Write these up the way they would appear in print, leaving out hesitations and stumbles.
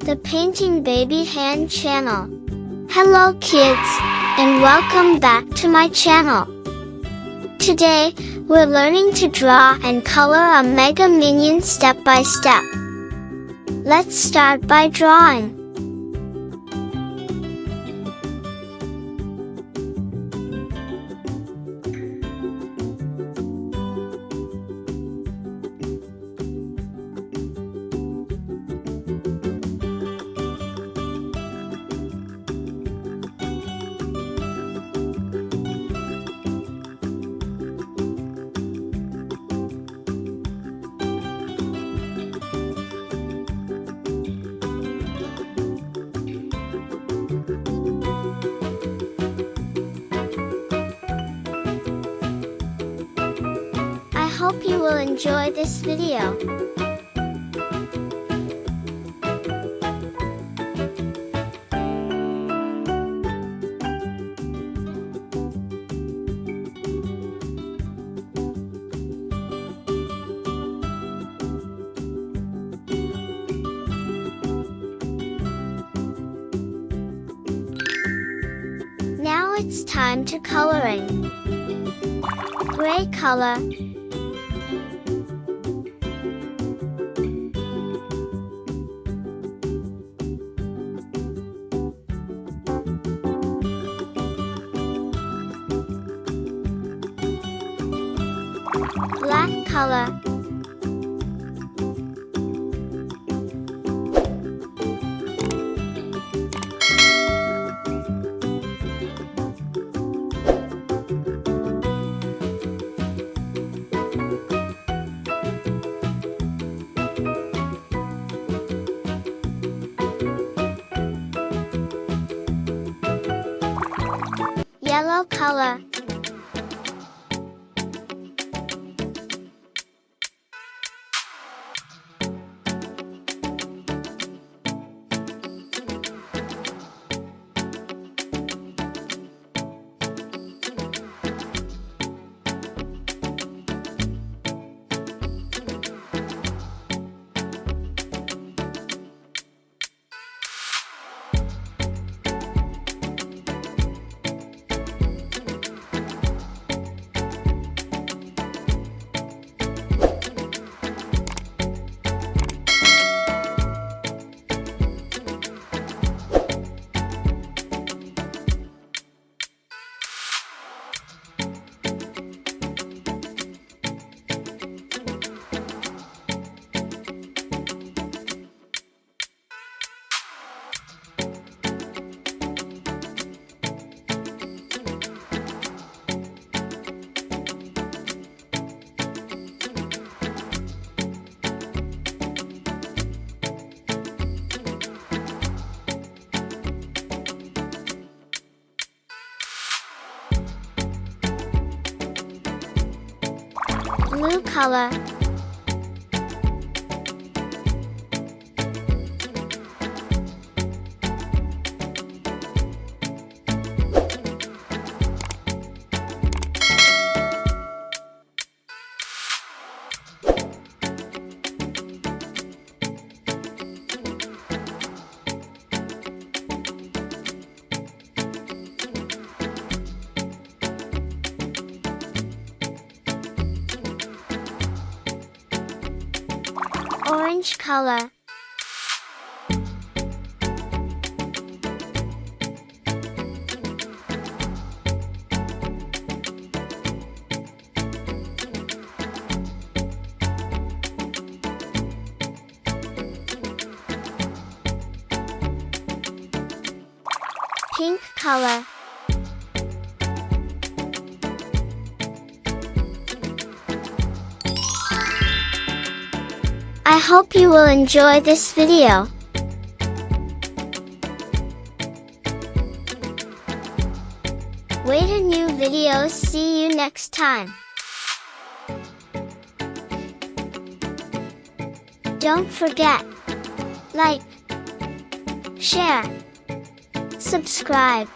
the Painting Baby Hand channel. Hello kids, and welcome back to my channel. Today, we're learning to draw and color a Mega Minion step by step. Let's start by drawing. I hope you will enjoy this video. Now it's time to coloring. Gray color. Black color. Yellow color. Blue color. Orange color. Pink color. I hope you will enjoy this video. Wait a new video. See you next time. Don't forget, like, share, subscribe.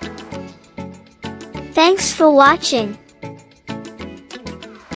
Thanks for watching.